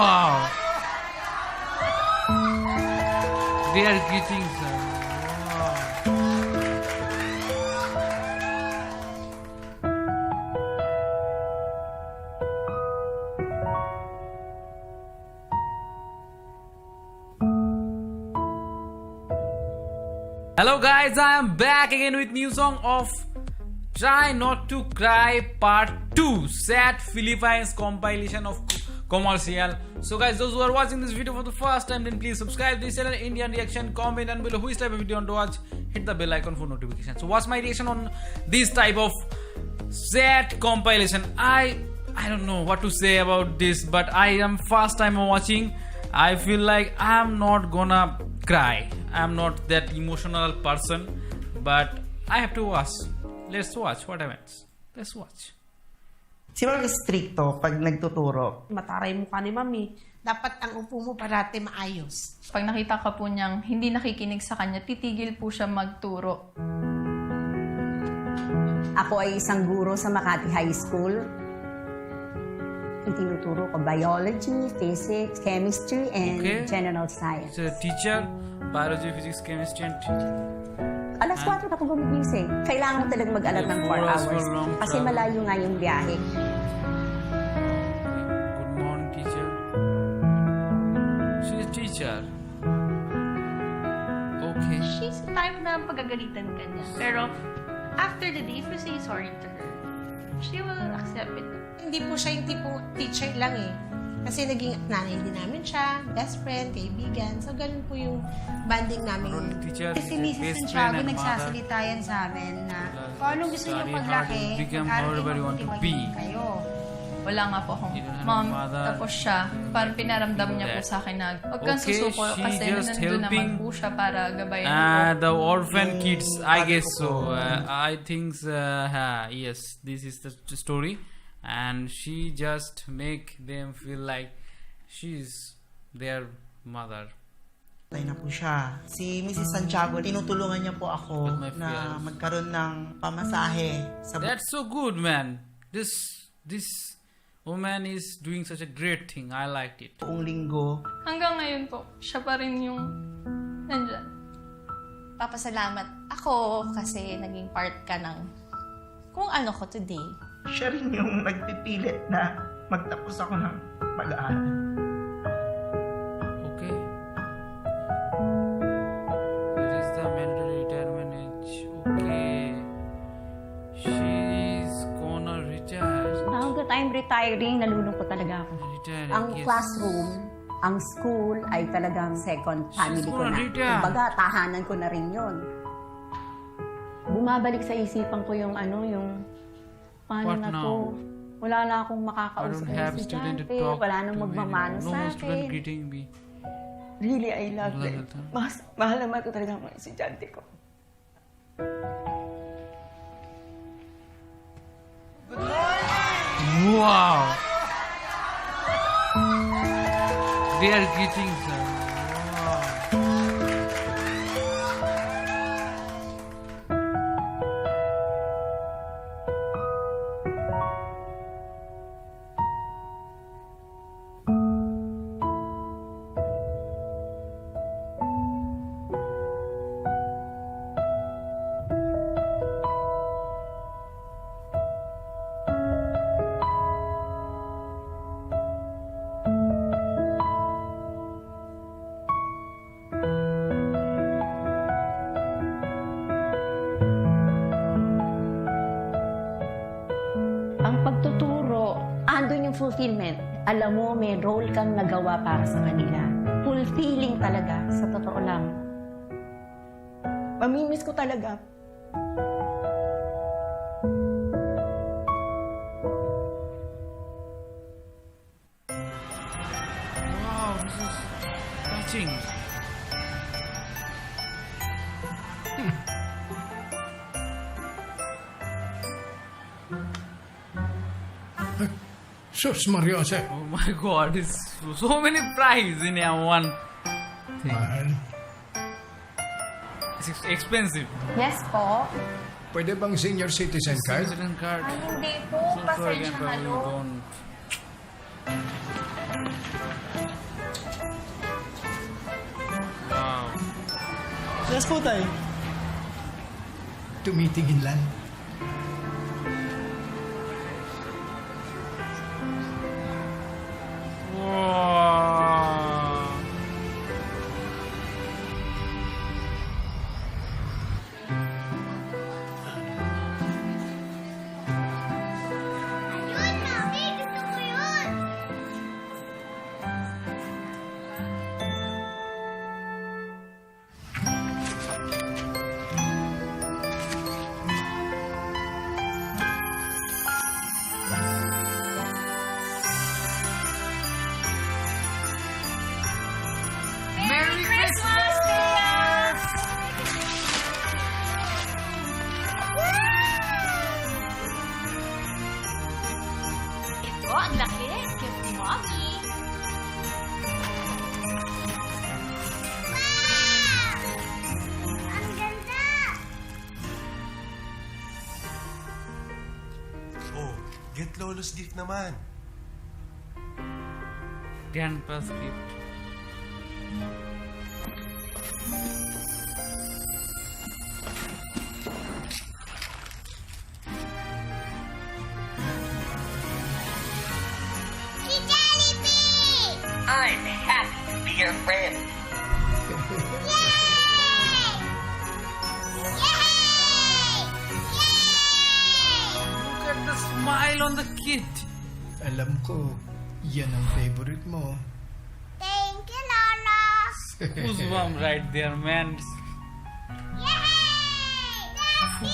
Wow! They are greeting, sir. Wow. Hello guys, I am back again with new song of Try Not to Cry Part 2, Sad Philippines compilation of commercial. So guys, those who are watching this video for the first time, then please subscribe this channel, Indian Reaction, comment and below which type of video you want to watch, hit the bell icon for notification. So what's my reaction on this type of sad compilation? I don't know what to say about this, but I am first time watching. I feel like I'm not gonna cry. I'm not that emotional person, but I have to watch. Let's watch what happens. Let's watch. Si Ma'am stricto pag nagtuturo. Mataray mo ka ni Mami. Dapat ang upo mo parati maayos. Pag nakita ka po niyang hindi nakikinig sa kanya, titigil po siya magturo. Ako ay isang guro sa Makati High School. Itinuturo ko biology, physics, chemistry, and general science. He's a teacher, biology, physics, chemistry, and Alas 4 na ako gumigising. Kailangan mo talagang mag-alat ng 4 hours. Kasi malayo nga yung biyahe. Good morning, teacher. She's a teacher. Okay. She's the type na pagagalitan ka niya. Pero, after the day, if you say sorry to her, she will accept it. Hindi po siya yung tipong teacher lang eh. Kasi naging nanay din namin siya, best friend, kaibigan. So, ganun po yung banding namin. Teacher, Si Mrs. Santiago nagsasalita yan sa amin na kung anong gusto niyo paglaki, mag-aral kayo, mabuti maging kayo. Wala nga po akong You don't have mom. a mother. Tapos siya, parang pinaramdam niya po sa akin na huwag kang Okay, susuko she kasi just nandun naman helping, po siya para gabayan ko. the orphan kids, I guess so. I think, yes, this is the story. And she just make them feel like she's their mother. Patay na po siya. Si Mrs. Santiago, tinutulungan niya po ako With my na fears. magkaroon ng pamasahe sa That's so good, man. This woman is doing such a great thing. I liked it. buong linggo. Hanggang ngayon po, siya pa rin yung nandyan. Papasalamat ako kasi naging part ka ng kung ano ko today. Siya rin yung nagpipilit na magtapos ako ng pag-aaral. Okay. This is the mandatory retirement age. Okay. She's gonna retire. Hanggang time retiring, nalulungkot talaga ako. Retire, Ang yes. classroom, ang school ay talagang second family ko na. retire. Kumbaga, tahanan ko na rin yun. Bumabalik sa isipan ko yung paano What na now? to? Wala na akong I makakausap don't ng have student to estudyante, talk wala nang to me. magmamano No sa more student akin. greeting me. Really, I love Wala them. na to. Mahal na mahal ko talaga ang mga estudyante ko. Wow! They are greeting, sir. Wow. Ang pagtuturo, andun yung fulfillment. Alam mo, may role kang nagawa para sa kanila. Fulfilling talaga, sa totoo lang. Mamimiss ko talaga. Wow, this is touching. Sus Maria Jose. Oh my god, it's so many prizes in one thing. Mahal. It's expensive. Yes po. Pwede bang senior citizen card? Student card. Ay, hindi po. So sorry Pasensya again, na, but we Lo. don't. Yes po, tay. Tumitingin lang. Wow. Merry Christmas, Tia! Ito, ang laki. Gift ni Mommy. Ang ganda! Oh, get Lolo's gift naman. Grandpa's gift. I'm happy to be your friend. Look at the smile on the kid. Alam ko, yan ang favorite mo. Thank you, Lola! Goosebump right there, man.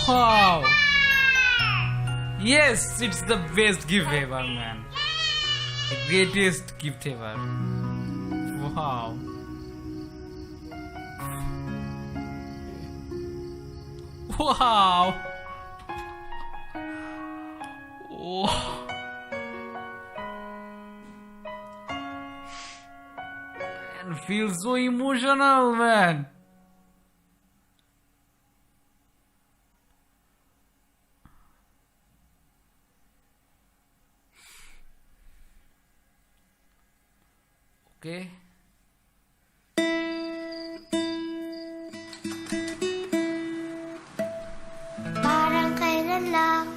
Wow. Yes, it's the best gift ever, man. The greatest gift ever. Wow. Wow. Oh. And feels so emotional, man. Okay. Parang kailan lang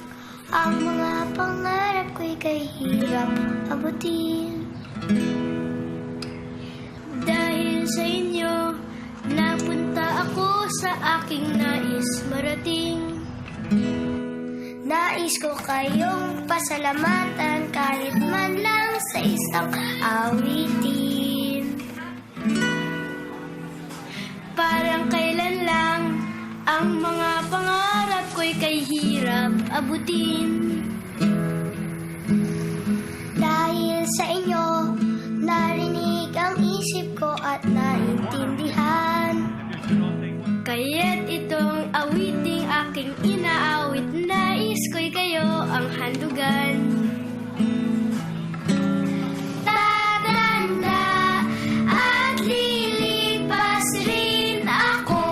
ang mga pangarap ko'y kahirap abutin. Dahil sa inyo, napunta ako sa aking nais marating. Nais ko kayong pasalamatan kahit man lang sa isang awitin. Parang kailan lang ang mga pangarap ko'y kahirap abutin. Dahil sa inyo, narinig ang isip ko at naintindihan. Kaya't itong awiting aking inaawit, nais ko'y kayo ang handugan. Tatanda at lilipas rin ako,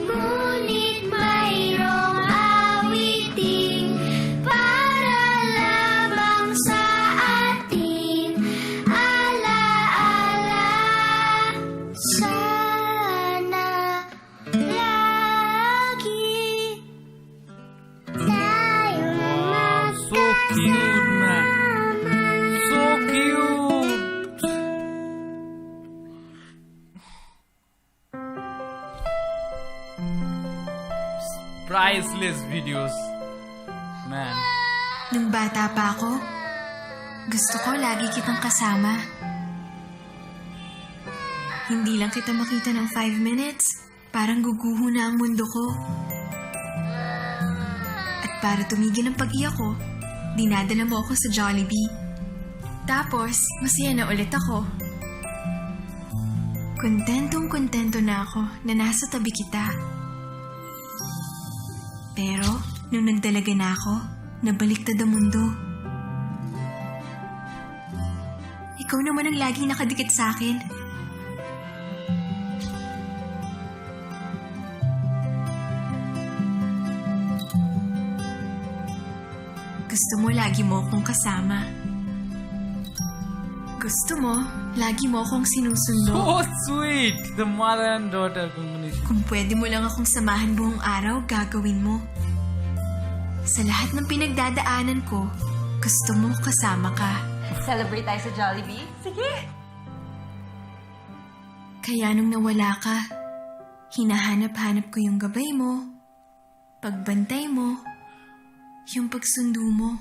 ngunit mayroong awiting para lamang sa atin. Alaala, sana lagi tayong Wow, so cute, man. So cute. Priceless videos, man. Nung bata pa ako, gusto ko lagi kitang kasama. Hindi lang kita makita ng 5 minutes, parang guguho na ang mundo ko. At para tumigil ang pag-iyak ko, dinadala mo ako sa Jollibee. Tapos, masaya na ulit ako. Kontentong-kontento na ako na nasa tabi kita. Pero, nung nagdalaga na ako, nabaliktad ang mundo. Ikaw naman ang laging nakadikit sa akin. Gusto mo lagi mo akong kasama. gusto mo, lagi mo akong sinusundo. So sweet! The mother and daughter combination. Kung pwede mo lang akong samahan buong araw, gagawin mo. Sa lahat ng pinagdadaanan ko, gusto mo kasama ka. Celebrate tayo sa Jollibee? Sige! Kaya nung nawala ka, hinahanap-hanap ko yung gabay mo, pagbantay mo, yung pagsundo mo.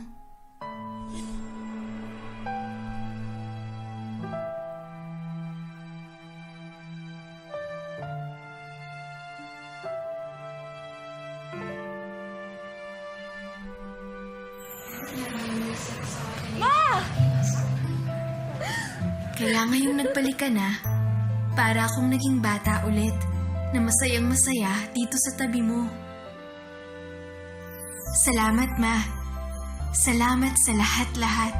Kaya ngayong nagbalik ka na, para akong naging bata ulit, na masayang masaya dito sa tabi mo. Salamat, Ma. Salamat sa lahat-lahat.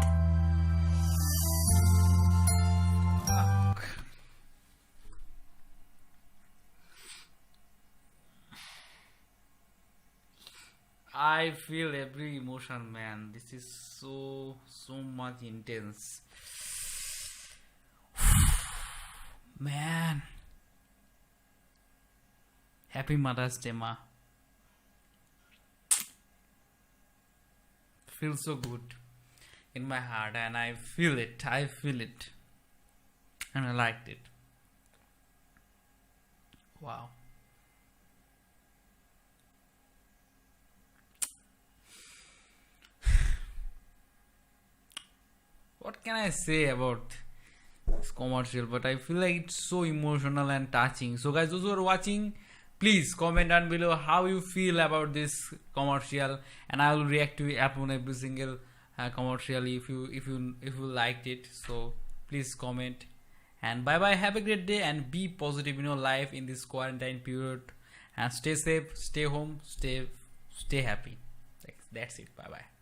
I feel every emotion, man. This is so much intense. Man. Happy Mother's Day, Ma. Feels so good in my heart, and I feel it. And I liked it. Wow. What can I say about this commercial? But I feel like it's so emotional and touching. So guys, those who are watching, please comment down below how you feel about this commercial, and I will react to it upon every single commercial if you liked it. So please comment, and bye bye. Have a great day and be positive in your life in this quarantine period, and stay safe, stay home, stay happy. That's it. Bye bye.